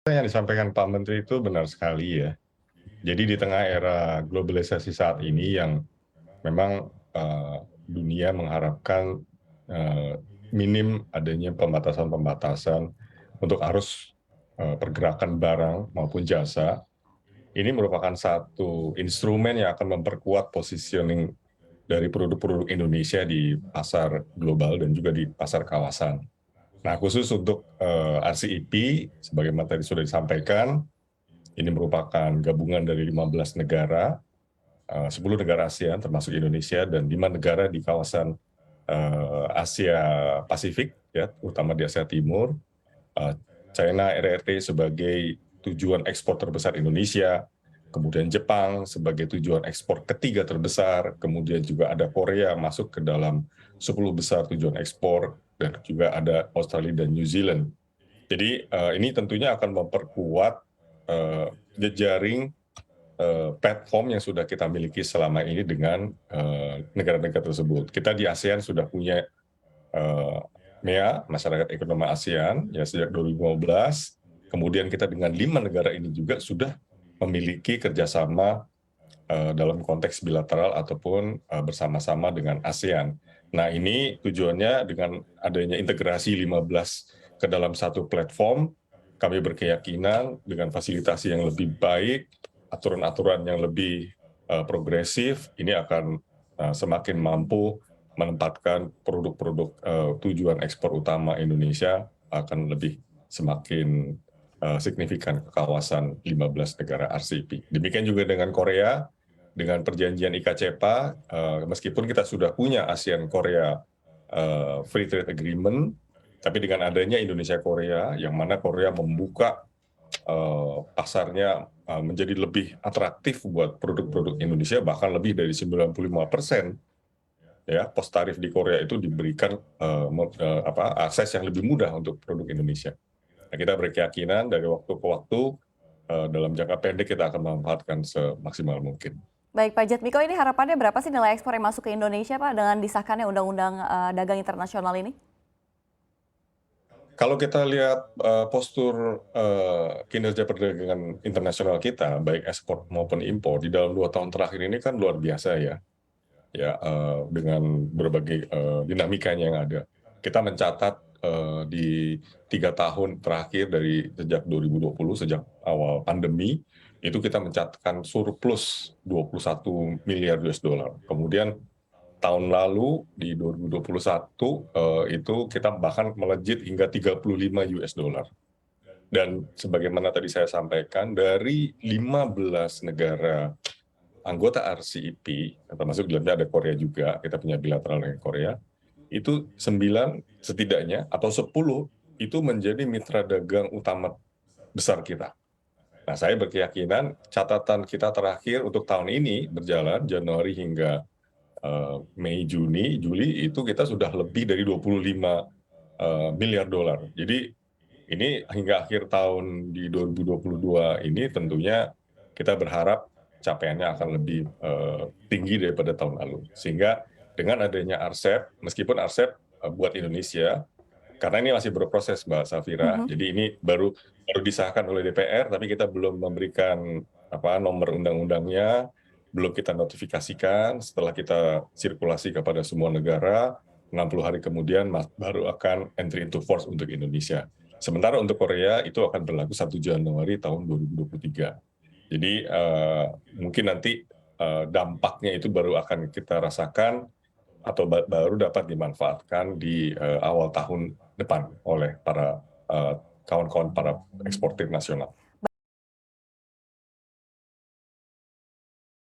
Yang disampaikan Pak Menteri itu benar sekali ya. Jadi di tengah era globalisasi saat ini yang memang dunia mengharapkan minim adanya pembatasan-pembatasan untuk arus pergerakan barang maupun jasa, ini merupakan satu instrumen yang akan memperkuat positioning dari produk-produk Indonesia di pasar global dan juga di pasar kawasan. Nah, khusus untuk RCEP, sebagaimana tadi sudah disampaikan, ini merupakan gabungan dari 15 negara, 10 negara ASEAN termasuk Indonesia, dan 5 negara di kawasan Asia Pasifik, ya, terutama di Asia Timur. China RRT sebagai tujuan ekspor terbesar Indonesia, kemudian Jepang sebagai tujuan ekspor ketiga terbesar, kemudian juga ada Korea masuk ke dalam 10 besar tujuan ekspor, dan juga ada Australia dan New Zealand. Jadi ini tentunya akan memperkuat jejaring platform yang sudah kita miliki selama ini dengan negara-negara tersebut. Kita di ASEAN sudah punya MEA, Masyarakat Ekonomi ASEAN, ya sejak 2015. Kemudian kita dengan 5 negara ini juga sudah memiliki kerjasama dalam konteks bilateral ataupun bersama-sama dengan ASEAN. Nah, ini tujuannya dengan adanya integrasi 15 ke dalam satu platform, kami berkeyakinan dengan fasilitasi yang lebih baik, aturan-aturan yang lebih progresif, ini akan semakin mampu menempatkan produk-produk tujuan ekspor utama Indonesia akan lebih semakin signifikan ke kawasan 15 negara RCEP. Demikian juga dengan Korea, dengan perjanjian IKCEPA, meskipun kita sudah punya ASEAN Korea Free Trade Agreement, tapi dengan adanya Indonesia Korea, yang mana Korea membuka pasarnya menjadi lebih atraktif buat produk-produk Indonesia, bahkan lebih dari 95%, ya, pos tarif di Korea itu diberikan akses yang lebih mudah untuk produk Indonesia. Nah, kita berkeyakinan dari waktu ke waktu dalam jangka pendek kita akan memanfaatkan semaksimal mungkin. Baik Pak Jatmiko, ini harapannya berapa sih nilai ekspor yang masuk ke Indonesia Pak dengan disahkannya Undang-Undang Dagang Internasional ini? Kalau kita lihat postur kinerja perdagangan internasional kita, baik ekspor maupun impor, di dalam 2 tahun terakhir ini kan luar biasa ya, dengan berbagai dinamikanya yang ada. Kita mencatat di 3 tahun terakhir dari sejak 2020, sejak awal pandemi, itu kita mencatatkan surplus 21 miliar US dollar. Kemudian tahun lalu di 2021 itu kita bahkan melejit hingga 35 US dollar. Dan sebagaimana tadi saya sampaikan, dari 15 negara anggota RCEP, termasuk di dalamnya ada Korea juga, kita punya bilateral dengan Korea, itu 9 setidaknya atau 10 itu menjadi mitra dagang utama besar kita. Nah, saya berkeyakinan catatan kita terakhir untuk tahun ini berjalan Januari hingga Mei, Juni, Juli itu kita sudah lebih dari 25 miliar dolar. Jadi ini hingga akhir tahun di 2022 ini tentunya kita berharap capaiannya akan lebih tinggi daripada tahun lalu. Sehingga dengan adanya RCEP, meskipun RCEP buat Indonesia, karena ini masih berproses Mbak Safira, jadi ini baru disahkan oleh DPR, tapi kita belum memberikan nomor undang-undangnya, belum kita notifikasikan. Setelah kita sirkulasi kepada semua negara, 60 hari kemudian baru akan entry into force untuk Indonesia. Sementara untuk Korea itu akan berlaku 1 Januari tahun 2023. Jadi mungkin nanti dampaknya itu baru akan kita rasakan atau baru dapat dimanfaatkan di awal tahun depan oleh para kawan-kawan para eksportir nasional.